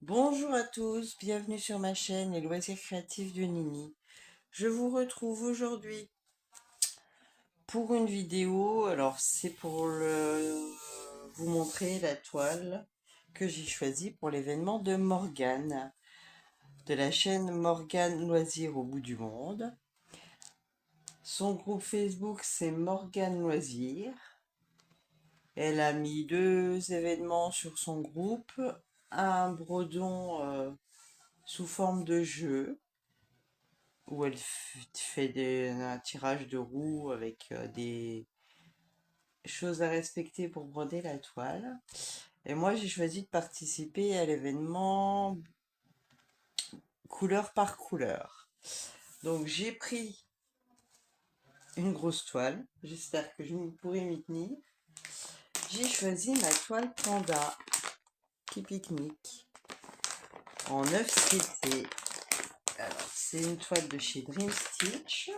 Bonjour à tous, bienvenue sur ma chaîne Les Loisirs Créatifs de Nini. Je vous retrouve aujourd'hui pour une vidéo. Alors c'est pour vous montrer la toile que j'ai choisie pour l'événement de Morgane, de la chaîne Morgane Loisirs au bout du monde. Son groupe Facebook c'est Morgane Loisirs. Elle a mis 2 événements sur son groupe, un bredon sous forme de jeu où elle fait un tirage de roues avec des choses à respecter pour broder la toile. Et moi, j'ai choisi de participer à l'événement couleur par couleur. Donc, j'ai pris une grosse toile. J'espère que je pourrai m'y tenir. J'ai choisi ma toile panda qui pique-nique en 9 CT. Alors, c'est une toile de chez Dream Stitch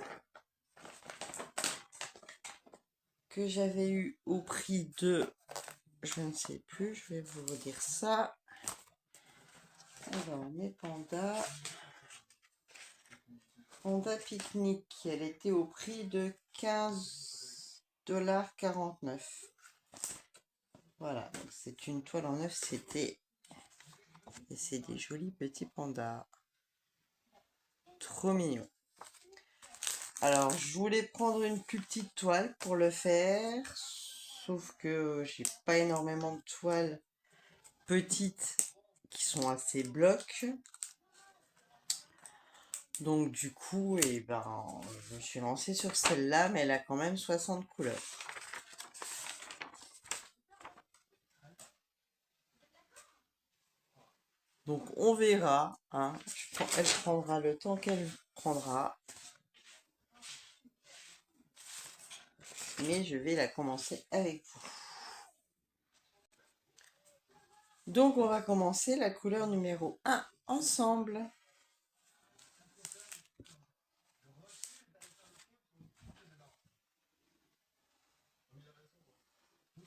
que j'avais eu au prix de, je ne sais plus, je vais vous redire ça. Alors, mes pandas. Panda pique-nique, elle était au prix de 15,49 $. Voilà, c'est une toile en 9 CT. Et c'est des jolis petits pandas. Trop mignons. Alors, je voulais prendre une plus petite toile pour le faire. Sauf que j'ai pas énormément de toiles petites qui sont assez blocs. Donc du coup, je me suis lancée sur celle-là, mais elle a quand même 60 couleurs. Donc on verra, hein. Elle prendra le temps qu'elle prendra. Mais je vais la commencer avec vous. Donc on va commencer la couleur numéro 1 ensemble.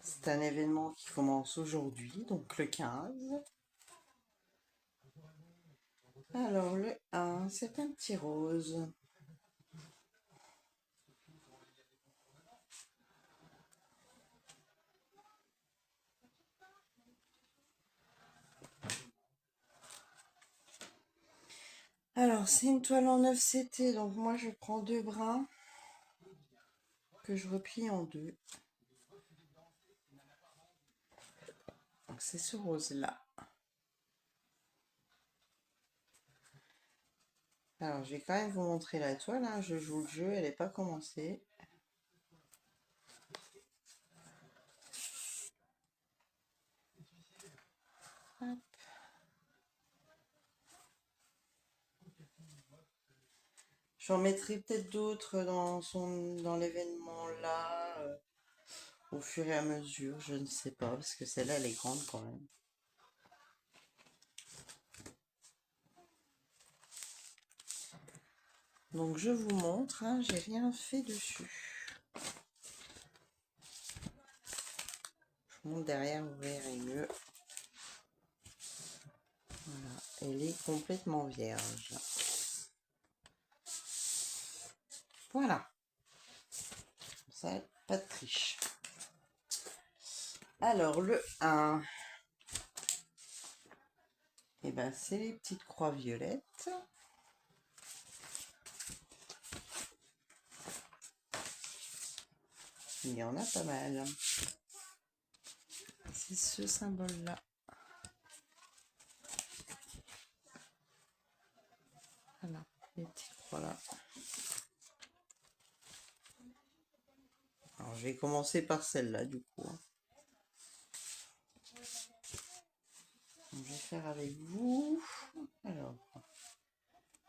C'est un événement qui commence aujourd'hui, donc le 15. Alors le 1, c'est un petit rose. Alors c'est une toile en 9 CT, donc moi je prends 2 brins que je replie en 2. Donc c'est ce rose là. Alors je vais quand même vous montrer la toile, hein. Je joue le jeu, elle n'est pas commencée. Hop. J'en mettrai peut-être d'autres dans l'événement là, au fur et à mesure, je ne sais pas, parce que celle-là elle est grande quand même. Donc je vous montre, hein, j'ai rien fait dessus. Je vous montre derrière, vous verrez mieux. Voilà, elle est complètement vierge. Voilà. Ça, pas de triche. Alors le 1, et ben c'est les petites croix violettes. Il y en a pas mal. C'est ce symbole-là. Voilà, les petites croix là. Alors je vais commencer par celle-là du coup. Donc, je vais faire avec vous. Alors,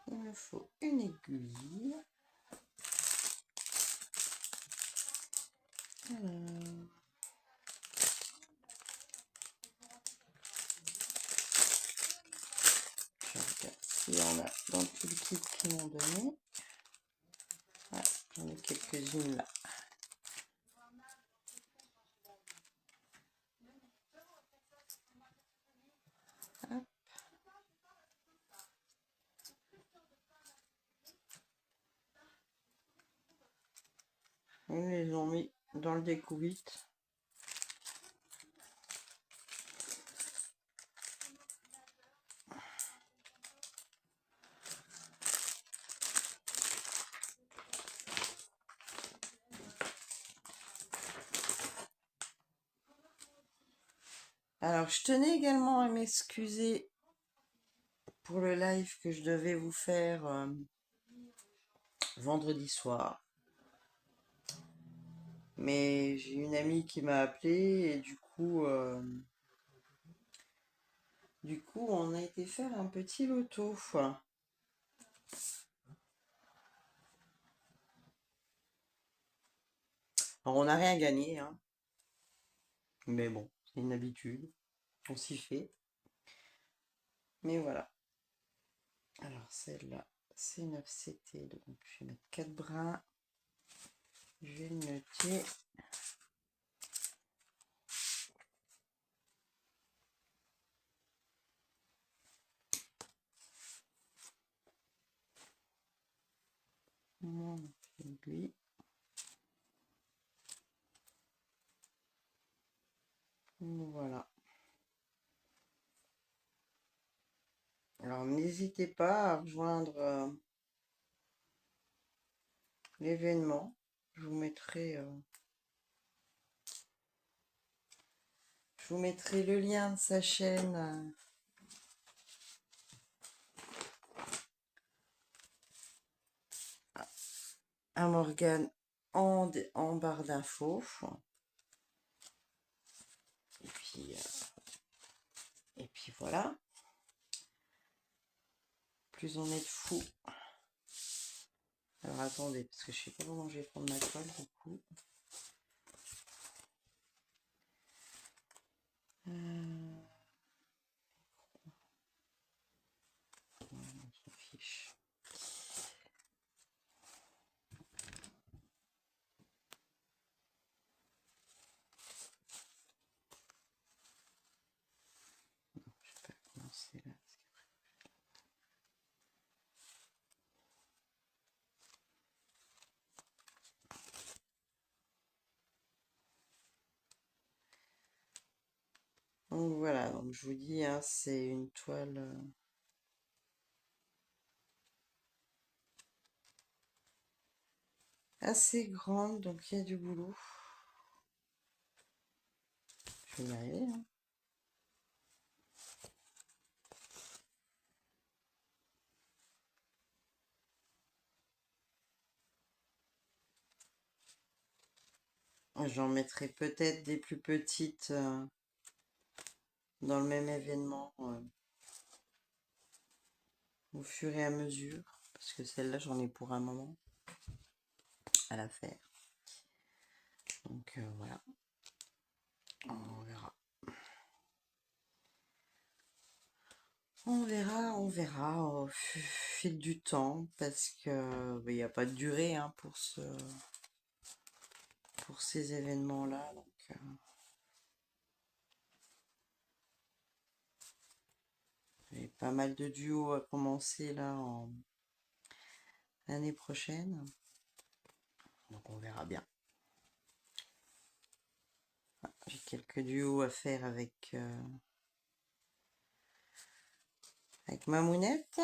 il me faut une aiguille. Alors, je regarde s'il y en a dans tout le kit qu'ils m'ont donné. Ouais, j'en ai quelques-unes là. Ils les ont mis dans le découvite. Alors, je tenais également à m'excuser pour le live que je devais vous faire vendredi soir. Mais j'ai une amie qui m'a appelé et du coup, on a été faire un petit loto. Alors, on n'a rien gagné, hein. Mais bon, c'est une habitude. On s'y fait. Mais voilà. Alors, celle-là, c'est 9 CT. Donc, je vais mettre 4 brins. Je vais le noter. Mon aiguille. Voilà. Alors, n'hésitez pas à rejoindre l'événement. Je vous mettrai le lien de sa chaîne à Morgane en barre d'infos. Et puis voilà. Plus on est de fous. Alors attendez, parce que je sais pas comment je vais prendre ma toile du coup. On s'en fiche. Non, je vais pas commencer là. Donc voilà, donc je vous dis, hein, c'est une toile assez grande, donc il y a du boulot. Je vais y arriver, hein. J'en mettrai peut-être des plus petites dans le même événement au fur et à mesure, parce que celle-là, j'en ai pour un moment à la faire. Donc voilà, on verra. On verra au fil du temps, parce que il n'y a pas de durée hein, pour ces événements-là. Donc, j'ai pas mal de duos à commencer là en l'année prochaine. Donc on verra bien. J'ai quelques duos à faire avec Mamounette.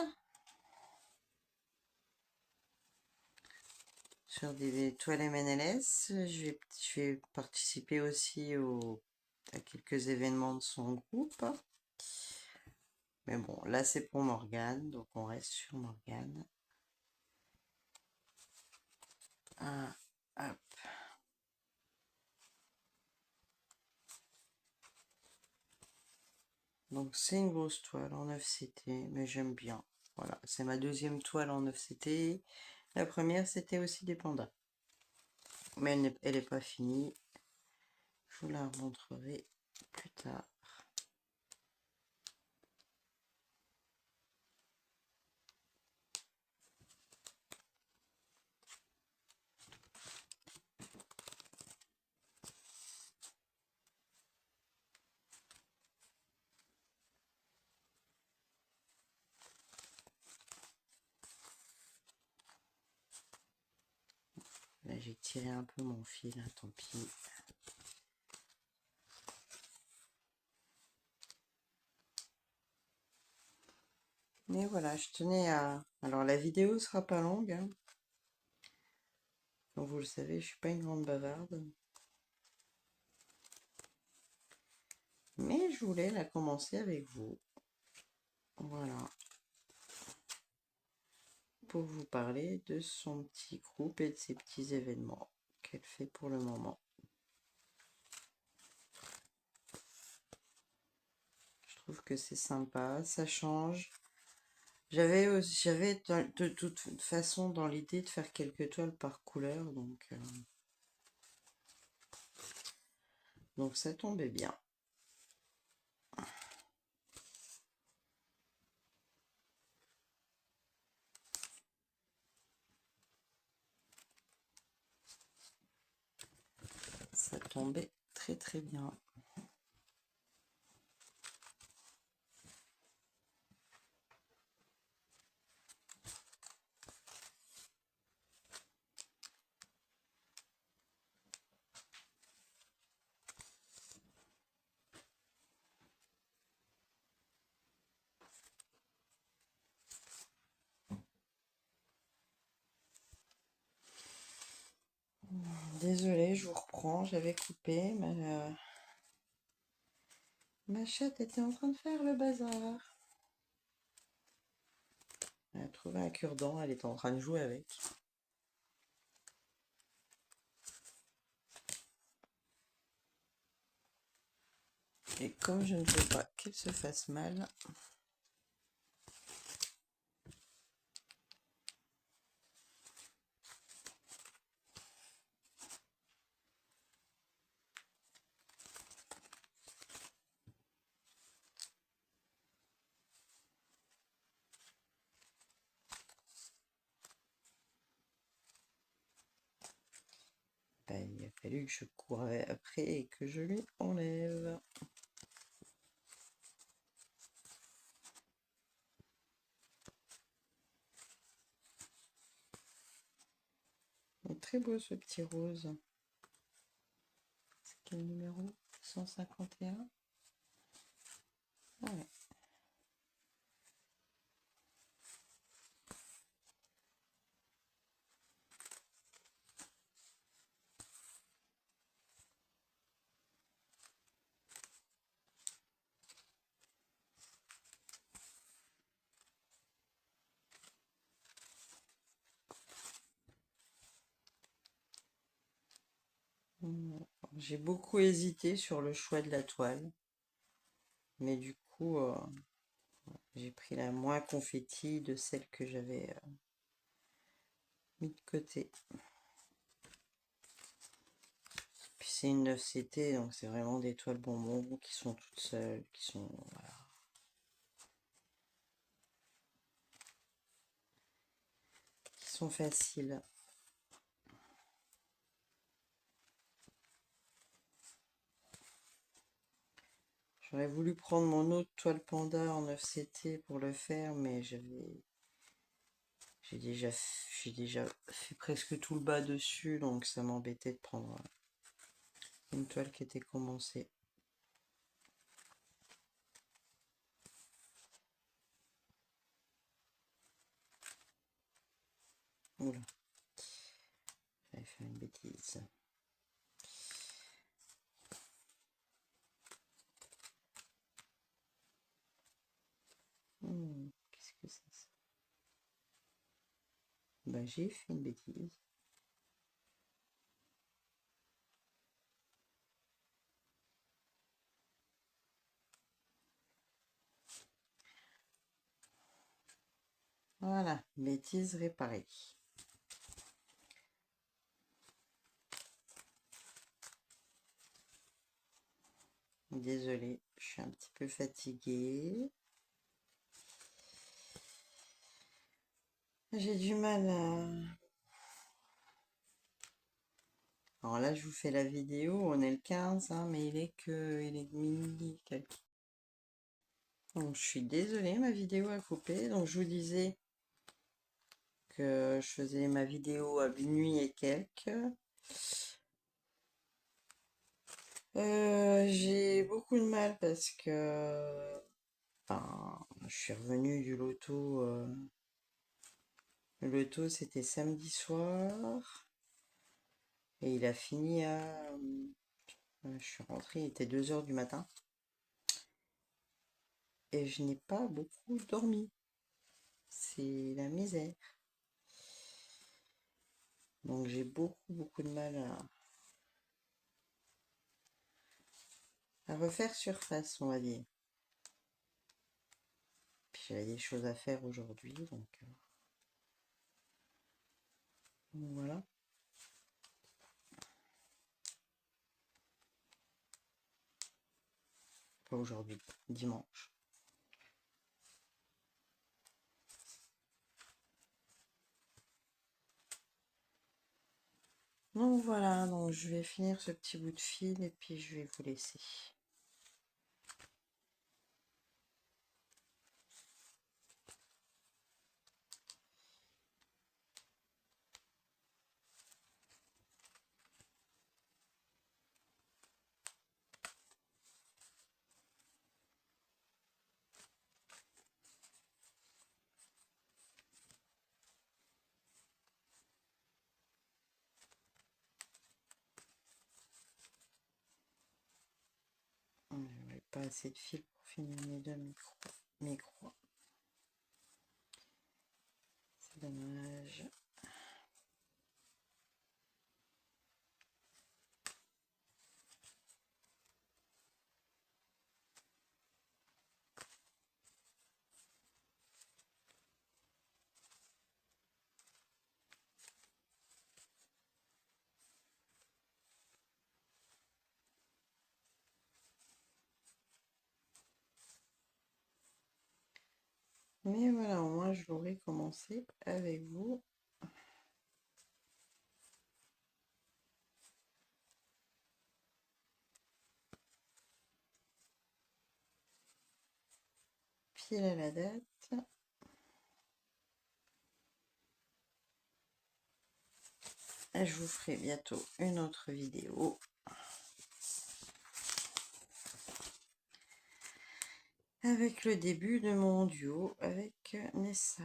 Sur des toiles MNLS. Je vais participer aussi à quelques événements de son groupe. Mais bon, là c'est pour Morgane, donc on reste sur Morgane. Ah, hop. Donc c'est une grosse toile en 9 CT, mais j'aime bien. Voilà, c'est ma deuxième toile en 9 CT. La première c'était aussi des pandas. Mais elle n'est pas finie. Je vous la montrerai plus tard. Là, j'ai tiré un peu mon fil, hein, tant pis. Mais voilà, je tenais à... Alors la vidéo sera pas longue, hein. Comme vous le savez, je suis pas une grande bavarde. Mais je voulais la commencer avec vous. Voilà. Pour vous parler de son petit groupe et de ses petits événements qu'elle fait pour le moment. Je trouve que c'est sympa, ça change. J'avais de toute façon dans l'idée de faire quelques toiles par couleur, donc ça tombait bien. Ça tombait très très bien. Désolée, je vous reprends, j'avais coupé, mais ma chatte était en train de faire le bazar. Elle a trouvé un cure-dent, elle est en train de jouer avec. Et comme je ne veux pas qu'elle se fasse mal, ben, il a fallu que je cours après et que je lui enlève. Il est très beau ce petit rose. C'est quel numéro? 151. Ah ouais. J'ai beaucoup hésité sur le choix de la toile, mais du coup, j'ai pris la moins confetti de celle que j'avais mis de côté. Puis c'est une 9CT, donc c'est vraiment des toiles bonbons qui sont toutes seules, qui sont, voilà, qui sont faciles. J'aurais voulu prendre mon autre toile panda en 9CT pour le faire, mais j'ai déjà fait presque tout le bas dessus, donc ça m'embêtait de prendre une toile qui était commencée. Oula, j'avais fait une bêtise. Qu'est-ce que c'est ça? Bah, j'ai fait une bêtise. Voilà, bêtise réparée. Désolée, je suis un petit peu fatiguée. J'ai du mal à... Alors là, je vous fais la vidéo, on est le 15, hein, mais il est minuit quelques. Donc je suis désolée, ma vidéo a coupé. Donc je vous disais je faisais ma vidéo à minuit et quelques. J'ai beaucoup de mal parce que enfin, je suis revenue du loto. Le loto, c'était samedi soir. Et il a fini à... je suis rentrée, il était 2 heures du matin. Et je n'ai pas beaucoup dormi. C'est la misère. Donc j'ai beaucoup de mal à refaire surface, on va dire. Puis j'avais des choses à faire aujourd'hui, donc voilà. Pas aujourd'hui, dimanche. Donc voilà, donc je vais finir ce petit bout de fil et puis je vais vous laisser. J'avais pas assez de fil pour finir mes deux micros. C'est dommage. Mais voilà, au moins je l'aurais commencé avec vous. Pile à la date. Et je vous ferai bientôt une autre vidéo. Avec le début de mon duo avec Nessa.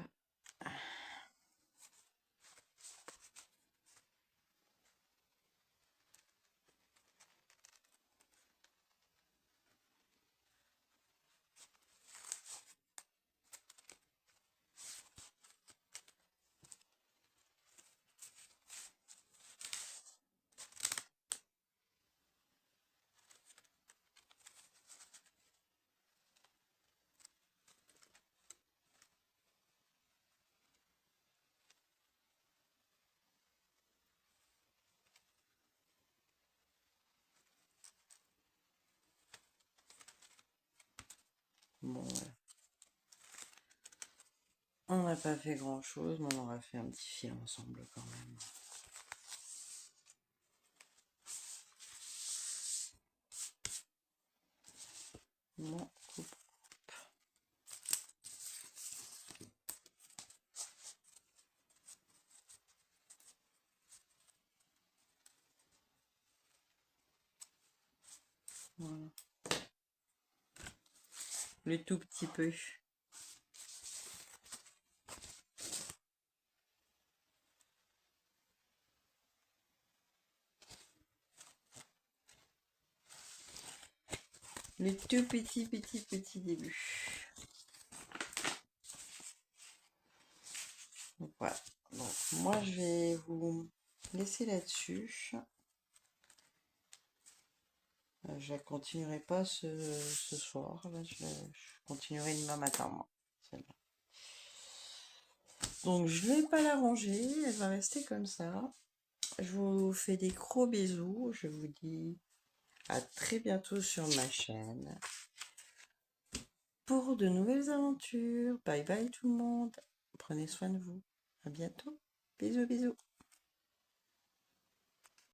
Bon, voilà. On n'a pas fait grand chose, mais on aura fait un petit fil ensemble quand même. Bon, coupe. Voilà. Le tout petit peu. Le tout petit début. Donc voilà. Donc moi je vais vous laisser là-dessus. Je ne continuerai pas ce soir. Là, je continuerai demain matin, moi. Celle-là. Donc je ne vais pas la ranger. Elle va rester comme ça. Je vous fais des gros bisous. Je vous dis à très bientôt sur ma chaîne pour de nouvelles aventures. Bye bye tout le monde. Prenez soin de vous. À bientôt. Bisous, bisous.